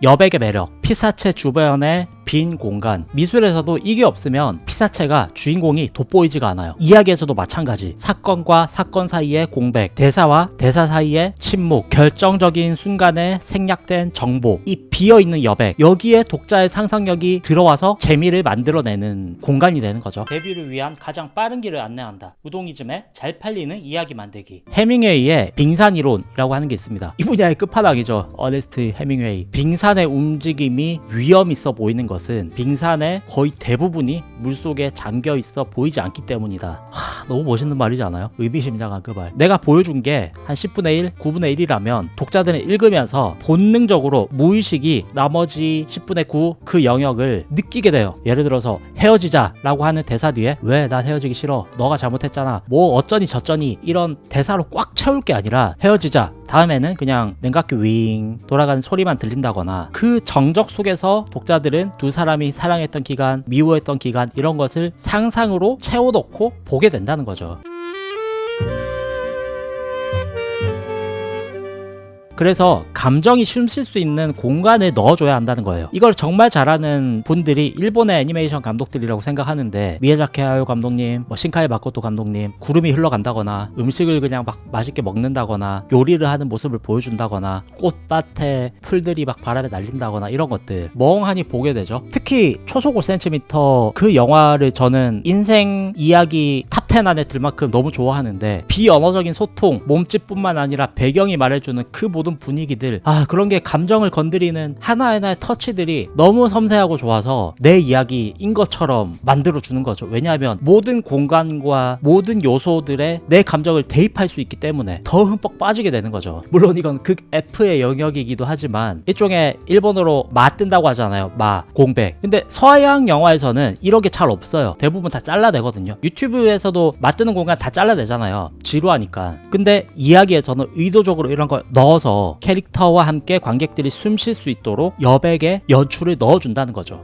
여백의 매력, 피사체 주변의 빈 공간. 미술에서도 이게 없으면 피사체가 주인공이 돋보이지가 않아요. 이야기에서도 마찬가지. 사건과 사건 사이의 공백, 대사와 대사 사이의 침묵, 결정적인 순간에 생략된 정보, 이 비어있는 여백, 여기에 독자의 상상력이 들어와서 재미를 만들어내는 공간이 되는 거죠. 데뷔를 위한 가장 빠른 길을 안내한다. 우동이즘에 잘 팔리는 이야기 만들기. 해밍웨이의 빙산이론이라고 하는 게 있습니다. 이 분야의 끝판왕이죠. 어네스트 해밍웨이. 빙산의 움직임이 위험 있어 보이는 것은 빙산의 거의 대부분이 물속에 잠겨 있어 보이지 않기 때문이다. 너무 멋있는 말이지 않아요? 의미심장한 그 말. 내가 보여준 게 한 10분의 1, 9분의 1이라면 독자들은 읽으면서 본능적으로 무의식이 나머지 10분의 9 그 영역을 느끼게 돼요. 예를 들어서 헤어지자 라고 하는 대사 뒤에 왜 난 헤어지기 싫어, 너가 잘못했잖아, 뭐 어쩌니 저쩌니, 이런 대사로 꽉 채울 게 아니라 헤어지자 다음에는 그냥 냉각기 윙 돌아가는 소리만 들린다거나, 그 정적 속에서 독자들은 두 사람이 사랑했던 기간, 미워했던 기간, 이런 것을 상상으로 채워넣고 보게 된다는 거죠. 그래서 감정이 숨쉴 수 있는 공간을 넣어줘야 한다는 거예요. 이걸 정말 잘하는 분들이 일본의 애니메이션 감독들이라고 생각하는데, 미야자키 하야오 감독님, 신카이 마코토 감독님, 구름이 흘러간다거나 음식을 그냥 막 맛있게 먹는다거나 요리를 하는 모습을 보여준다거나 꽃밭에 풀들이 막 바람에 날린다거나 이런 것들 멍하니 보게 되죠. 특히 초속 5cm 그 영화를 저는 인생 이야기 탑10 안에 들 만큼 너무 좋아하는데, 비언어적인 소통, 몸짓뿐만 아니라 배경이 말해주는 그 모든 분위기들, 그런 게 감정을 건드리는 하나하나의 터치들이 너무 섬세하고 좋아서 내 이야기인 것처럼 만들어주는 거죠. 왜냐하면 모든 공간과 모든 요소들에 내 감정을 대입할 수 있기 때문에 더 흠뻑 빠지게 되는 거죠. 물론 이건 극 F의 영역이기도 하지만, 일종의 일본어로 맞든다고 하잖아요. 공백. 근데 서양 영화에서는 이런 게 잘 없어요. 대부분 다 잘라내거든요. 유튜브에서도 맞드는 공간 다 잘라내잖아요. 지루하니까. 근데 이야기에서는 의도적으로 이런 걸 넣어서 캐릭터와 함께 관객들이 숨 쉴 수 있도록 여백의 연출을 넣어준다는 거죠.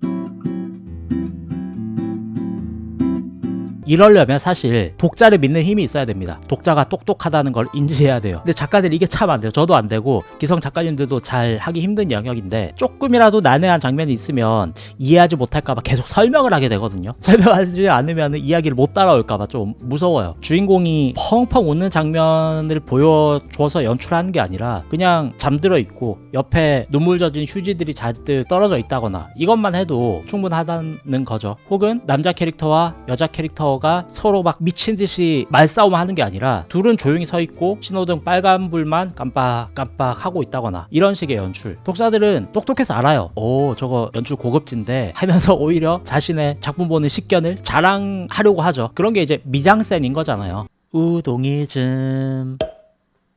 이러려면 사실 독자를 믿는 힘이 있어야 됩니다. 독자가 똑똑하다는 걸 인지해야 돼요. 근데 작가들이 이게 참 안 돼요. 저도 안 되고 기성 작가님들도 잘 하기 힘든 영역인데, 조금이라도 난해한 장면이 있으면 이해하지 못할까봐 계속 설명을 하게 되거든요. 설명하지 않으면 이야기를 못 따라올까봐 좀 무서워요. 주인공이 펑펑 웃는 장면을 보여줘서 연출하는 게 아니라 그냥 잠들어 있고 옆에 눈물 젖은 휴지들이 잔뜩 떨어져 있다거나, 이것만 해도 충분하다는 거죠. 혹은 남자 캐릭터와 여자 캐릭터 가 서로 막 미친 듯이 말싸움 하는 게 아니라 둘은 조용히 서 있고 신호등 빨간불만 깜빡깜빡 하고 있다거나, 이런 식의 연출. 독자들은 똑똑해서 알아요. 저거 연출 고급진데 하면서 오히려 자신의 작품 보는 식견을 자랑하려고 하죠. 그런 게 이제 미장센인 거잖아요. 우동이즘.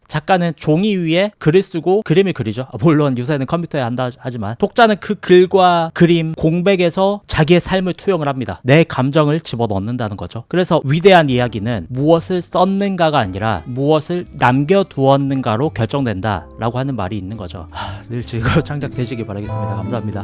작가는 종이 위에 글을 쓰고 그림을 그리죠. 물론 요새는 컴퓨터에 한다 하지만, 독자는 그 글과 그림, 공백에서 자기의 삶을 투영을 합니다. 내 감정을 집어넣는다는 거죠. 그래서 위대한 이야기는 무엇을 썼는가가 아니라 무엇을 남겨두었는가로 결정된다 라고 하는 말이 있는 거죠. 늘 즐거운 창작 되시길 바라겠습니다. 감사합니다.